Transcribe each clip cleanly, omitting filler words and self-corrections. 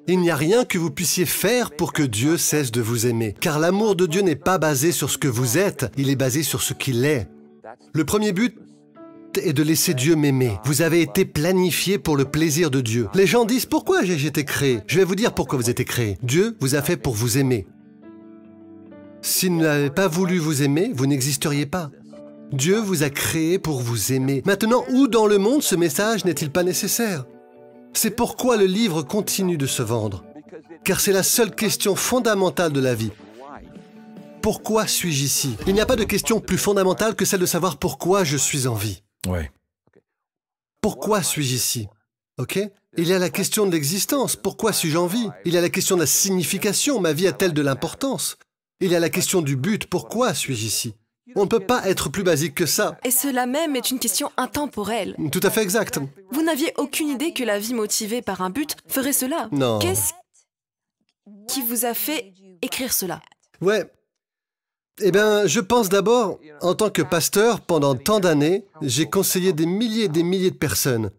Il n'y a rien que vous puissiez faire pour que Dieu cesse de vous aimer. Car l'amour de Dieu n'est pas basé sur ce que vous êtes, il est basé sur ce qu'il est. Le premier but est de laisser Dieu m'aimer. Vous avez été planifié pour le plaisir de Dieu. Les gens disent, pourquoi j'ai été créé? Je vais vous dire pourquoi vous êtes été créé. Dieu vous a fait pour vous aimer. S'il n'avait pas voulu vous aimer, vous n'existeriez pas. Dieu vous a créé pour vous aimer. Maintenant, où dans le monde ce message n'est-il pas nécessaire? C'est pourquoi le livre continue de se vendre. Car c'est la seule question fondamentale de la vie. Pourquoi suis-je ici? Il n'y a pas de question plus fondamentale que celle de savoir pourquoi je suis en vie. Ouais. Pourquoi suis-je ici? Ok? Il y a la question de l'existence. Pourquoi suis-je en vie? Il y a la question de la signification. Ma vie a-t-elle de l'importance? Il y a la question du but. Pourquoi suis-je ici? On ne peut pas être plus basique que ça. Et cela même est une question intemporelle. Tout à fait exact. Vous n'aviez aucune idée que la vie motivée par un but ferait cela. Non. Qu'est-ce qui vous a fait écrire cela? Ouais. Eh bien, je pense d'abord, en tant que pasteur, pendant tant d'années, j'ai conseillé des milliers et des milliers de personnes.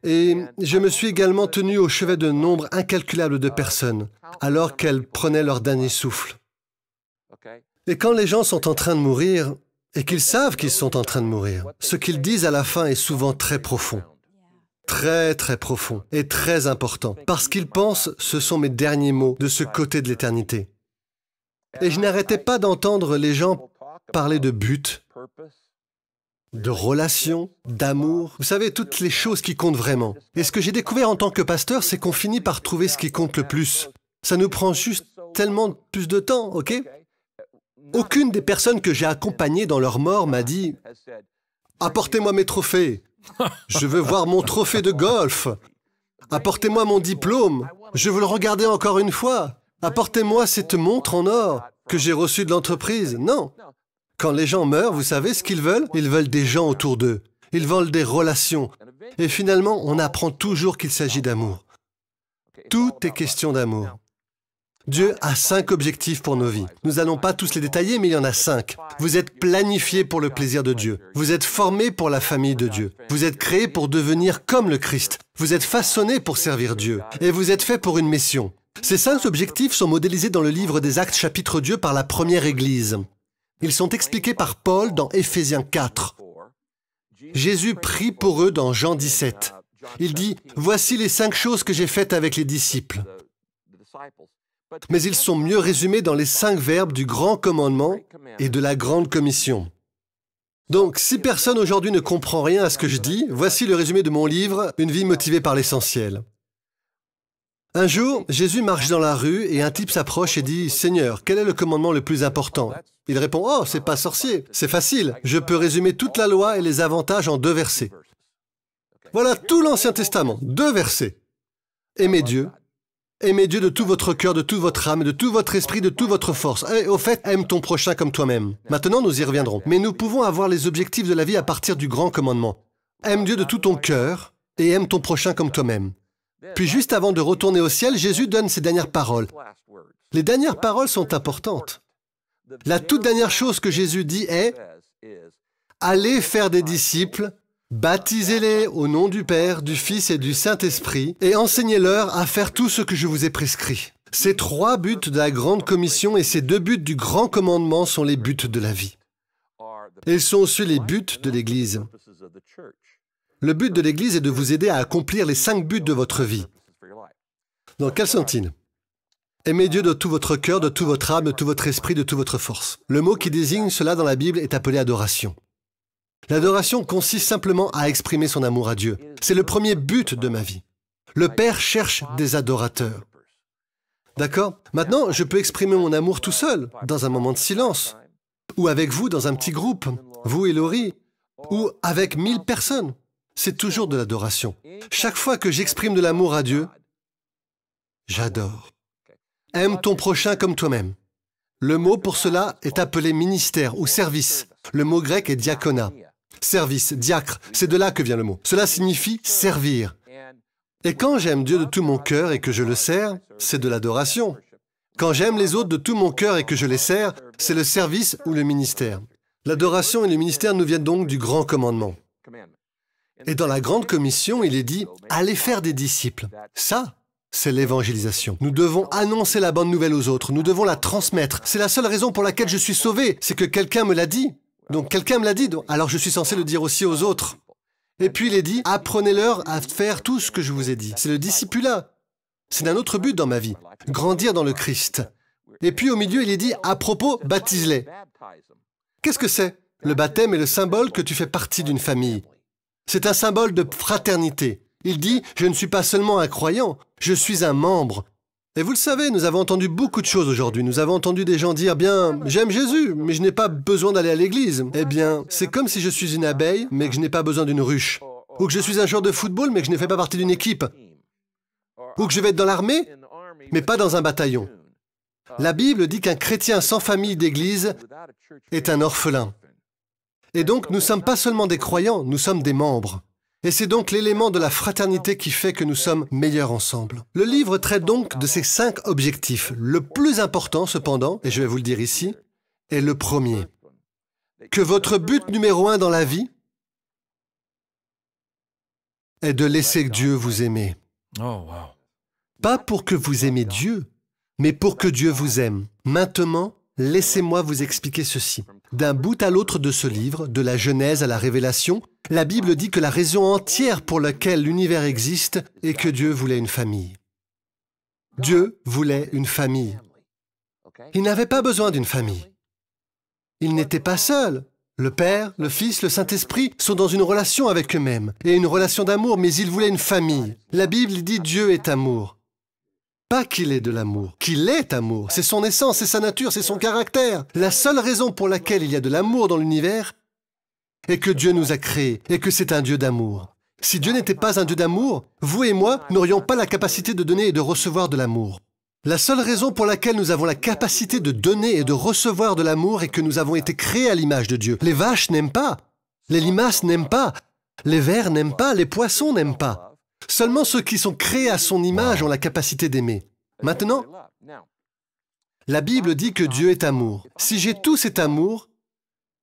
Et je me suis également tenu au chevet de nombre incalculable de personnes, alors qu'elles prenaient leur dernier souffle. Et quand les gens sont en train de mourir, et qu'ils savent qu'ils sont en train de mourir, ce qu'ils disent à la fin est souvent très profond. Très, très profond et très important. Parce qu'ils pensent, ce sont mes derniers mots de ce côté de l'éternité. Et je n'arrêtais pas d'entendre les gens parler de but, de relation, d'amour. Vous savez, toutes les choses qui comptent vraiment. Et ce que j'ai découvert en tant que pasteur, c'est qu'on finit par trouver ce qui compte le plus. Ça nous prend juste tellement plus de temps, ok? Aucune des personnes que j'ai accompagnées dans leur mort m'a dit « Apportez-moi mes trophées. Je veux voir mon trophée de golf. Apportez-moi mon diplôme. Je veux le regarder encore une fois. Apportez-moi cette montre en or que j'ai reçue de l'entreprise. » Non. Quand les gens meurent, vous savez ce qu'ils veulent? Ils veulent des gens autour d'eux. Ils veulent des relations. Et finalement, on apprend toujours qu'il s'agit d'amour. Tout est question d'amour. Dieu a 5 objectifs pour nos vies. Nous n'allons pas tous les détailler, mais il y en a 5. Vous êtes planifiés pour le plaisir de Dieu. Vous êtes formés pour la famille de Dieu. Vous êtes créés pour devenir comme le Christ. Vous êtes façonnés pour servir Dieu. Et vous êtes faits pour une mission. Ces 5 objectifs sont modélisés dans le livre des Actes chapitre Dieu par la première Église. Ils sont expliqués par Paul dans Éphésiens 4. Jésus prie pour eux dans Jean 17. Il dit « Voici les 5 choses que j'ai faites avec les disciples. » Mais ils sont mieux résumés dans les 5 verbes du grand commandement et de la grande commission. Donc, si personne aujourd'hui ne comprend rien à ce que je dis, voici le résumé de mon livre « Une vie motivée par l'essentiel ». Un jour, Jésus marche dans la rue et un type s'approche et dit « Seigneur, quel est le commandement le plus important ?» Il répond « Oh, c'est pas sorcier, c'est facile. Je peux résumer toute la loi et les avantages en 2 versets. » Voilà tout l'Ancien Testament, 2 versets. Aimez Dieu. Aimez Dieu de tout votre cœur, de toute votre âme, de tout votre esprit, de toute votre force. Et au fait, aime ton prochain comme toi-même. Maintenant, nous y reviendrons. Mais nous pouvons avoir les objectifs de la vie à partir du grand commandement. Aime Dieu de tout ton cœur et aime ton prochain comme toi-même. Puis juste avant de retourner au ciel, Jésus donne ses dernières paroles. Les dernières paroles sont importantes. La toute dernière chose que Jésus dit est « Allez faire des disciples, baptisez-les au nom du Père, du Fils et du Saint-Esprit, et enseignez-leur à faire tout ce que je vous ai prescrit. » Ces 3 buts de la grande commission et ces 2 buts du grand commandement sont les buts de la vie. Et ils sont aussi les buts de l'Église. Le but de l'Église est de vous aider à accomplir les 5 buts de votre vie. Donc, quels sont-ils? Aimez Dieu de tout votre cœur, de tout votre âme, de tout votre esprit, de toute votre force. Le mot qui désigne cela dans la Bible est appelé adoration. L'adoration consiste simplement à exprimer son amour à Dieu. C'est le premier but de ma vie. Le Père cherche des adorateurs. D'accord? Maintenant, je peux exprimer mon amour tout seul, dans un moment de silence, ou avec vous dans un petit groupe, vous et Laurie, ou avec 1000 personnes. C'est toujours de l'adoration. Chaque fois que j'exprime de l'amour à Dieu, j'adore. Aime ton prochain comme toi-même. Le mot pour cela est appelé ministère ou service. Le mot grec est diaconia. Service, diacre, c'est de là que vient le mot. Cela signifie servir. Et quand j'aime Dieu de tout mon cœur et que je le sers, c'est de l'adoration. Quand j'aime les autres de tout mon cœur et que je les sers, c'est le service ou le ministère. L'adoration et le ministère nous viennent donc du grand commandement. Et dans la grande commission, il est dit « Allez faire des disciples ». Ça, c'est l'évangélisation. Nous devons annoncer la bonne nouvelle aux autres, nous devons la transmettre. C'est la seule raison pour laquelle je suis sauvé, c'est que quelqu'un me l'a dit. Donc quelqu'un me l'a dit, alors je suis censé le dire aussi aux autres. Et puis il est dit, apprenez-leur à faire tout ce que je vous ai dit. C'est le discipulat. C'est un autre but dans ma vie, grandir dans le Christ. Et puis au milieu, il est dit, à propos, baptise-les. Qu'est-ce que c'est? Le baptême est le symbole que tu fais partie d'une famille. C'est un symbole de fraternité. Il dit, je ne suis pas seulement un croyant, je suis un membre. Et vous le savez, nous avons entendu beaucoup de choses aujourd'hui. Nous avons entendu des gens dire, bien, j'aime Jésus, mais je n'ai pas besoin d'aller à l'église. Eh bien, c'est comme si je suis une abeille, mais que je n'ai pas besoin d'une ruche. Ou que je suis un joueur de football, mais que je ne fais pas partie d'une équipe. Ou que je vais être dans l'armée, mais pas dans un bataillon. La Bible dit qu'un chrétien sans famille d'église est un orphelin. Et donc, nous ne sommes pas seulement des croyants, nous sommes des membres. Et c'est donc l'élément de la fraternité qui fait que nous sommes meilleurs ensemble. Le livre traite donc de ces 5 objectifs. Le plus important, cependant, et je vais vous le dire ici, est le premier. Que votre but numéro 1 dans la vie est de laisser Dieu vous aimer. Pas pour que vous aimez Dieu, mais pour que Dieu vous aime. Maintenant, laissez-moi vous expliquer ceci. D'un bout à l'autre de ce livre, de la Genèse à la Révélation, la Bible dit que la raison entière pour laquelle l'univers existe est que Dieu voulait une famille. Dieu voulait une famille. Il n'avait pas besoin d'une famille. Il n'était pas seul. Le Père, le Fils, le Saint-Esprit sont dans une relation avec eux-mêmes, et une relation d'amour, mais il voulait une famille. La Bible dit Dieu est amour. Pas qu'il est de l'amour, qu'il est amour. C'est son essence, c'est sa nature, c'est son caractère. La seule raison pour laquelle il y a de l'amour dans l'univers est que Dieu nous a créés et que c'est un Dieu d'amour. Si Dieu n'était pas un Dieu d'amour, vous et moi n'aurions pas la capacité de donner et de recevoir de l'amour. La seule raison pour laquelle nous avons la capacité de donner et de recevoir de l'amour est que nous avons été créés à l'image de Dieu. Les vaches n'aiment pas, les limaces n'aiment pas, les vers n'aiment pas, les poissons n'aiment pas. Seulement ceux qui sont créés à son image ont la capacité d'aimer. Maintenant, la Bible dit que Dieu est amour. Si j'ai tout cet amour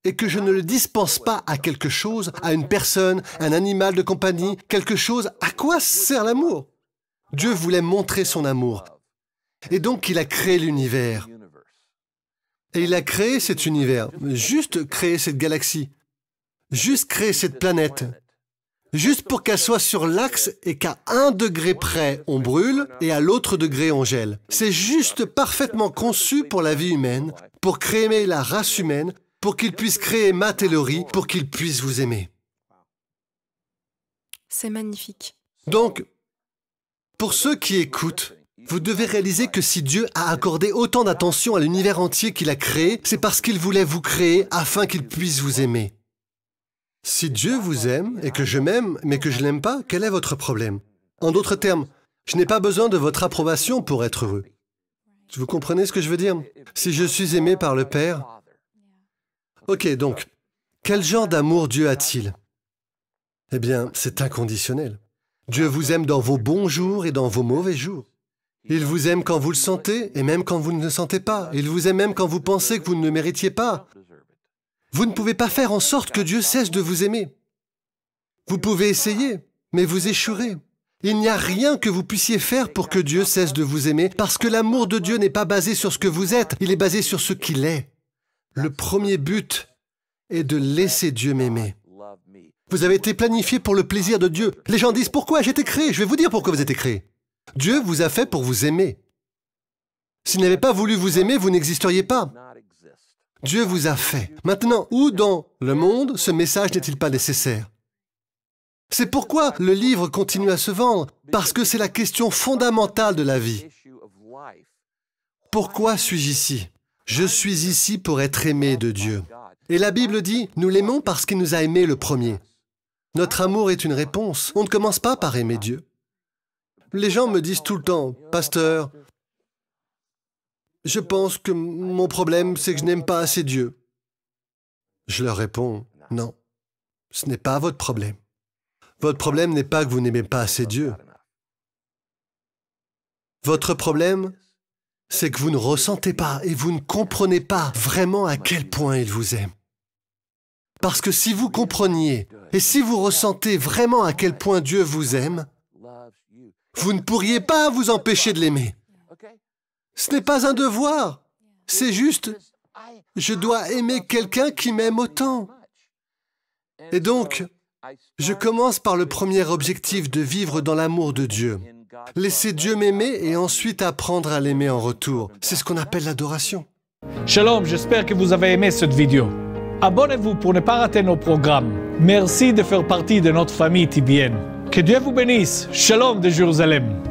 et que je ne le dispense pas à quelque chose, à une personne, un animal de compagnie, quelque chose, à quoi sert l'amour? Dieu voulait montrer son amour. Et donc il a créé l'univers. Et il a créé cet univers, juste créé cette galaxie, juste créé cette planète. Juste pour qu'elle soit sur l'axe et qu'à 1 degré près, on brûle et à l'autre degré, on gèle. C'est juste parfaitement conçu pour la vie humaine, pour créer la race humaine, pour qu'il puisse créer Matt et Laurie, pour qu'ils puissent vous aimer. C'est magnifique. Donc, pour ceux qui écoutent, vous devez réaliser que si Dieu a accordé autant d'attention à l'univers entier qu'il a créé, c'est parce qu'il voulait vous créer afin qu'il puisse vous aimer. Si Dieu vous aime et que je m'aime, mais que je ne l'aime pas, quel est votre problème? En d'autres termes, je n'ai pas besoin de votre approbation pour être heureux. Vous comprenez ce que je veux dire? Si je suis aimé par le Père... Ok, donc, quel genre d'amour Dieu a-t-il? Eh bien, c'est inconditionnel. Dieu vous aime dans vos bons jours et dans vos mauvais jours. Il vous aime quand vous le sentez et même quand vous ne le sentez pas. Il vous aime même quand vous pensez que vous ne le méritiez pas. Vous ne pouvez pas faire en sorte que Dieu cesse de vous aimer. Vous pouvez essayer, mais vous échouerez. Il n'y a rien que vous puissiez faire pour que Dieu cesse de vous aimer, parce que l'amour de Dieu n'est pas basé sur ce que vous êtes, il est basé sur ce qu'il est. Le premier but est de laisser Dieu m'aimer. Vous avez été planifié pour le plaisir de Dieu. Les gens disent « Pourquoi j'ai été créé ?» Je vais vous dire pourquoi vous êtes créé. Dieu vous a fait pour vous aimer. S'il n'avait pas voulu vous aimer, vous n'existeriez pas. Dieu vous a fait. Maintenant, où dans le monde ce message n'est-il pas nécessaire? C'est pourquoi le livre continue à se vendre, parce que c'est la question fondamentale de la vie. Pourquoi suis-je ici? Je suis ici pour être aimé de Dieu. Et la Bible dit, nous l'aimons parce qu'il nous a aimés le premier. Notre amour est une réponse. On ne commence pas par aimer Dieu. Les gens me disent tout le temps, « Pasteur, je pense que mon problème, c'est que je n'aime pas assez Dieu. » Je leur réponds, « Non, ce n'est pas votre problème. Votre problème n'est pas que vous n'aimez pas assez Dieu. Votre problème, c'est que vous ne ressentez pas et vous ne comprenez pas vraiment à quel point il vous aime. Parce que si vous compreniez et si vous ressentez vraiment à quel point Dieu vous aime, Vous ne pourriez pas vous empêcher de l'aimer. Ce n'est pas un devoir. C'est juste, je dois aimer quelqu'un qui m'aime autant. Et donc, je commence par le premier objectif de vivre dans l'amour de Dieu. Laisser Dieu m'aimer et ensuite apprendre à l'aimer en retour. C'est ce qu'on appelle l'adoration. Shalom, j'espère que vous avez aimé cette vidéo. Abonnez-vous pour ne pas rater nos programmes. Merci de faire partie de notre famille TBN. Que Dieu vous bénisse. Shalom de Jérusalem.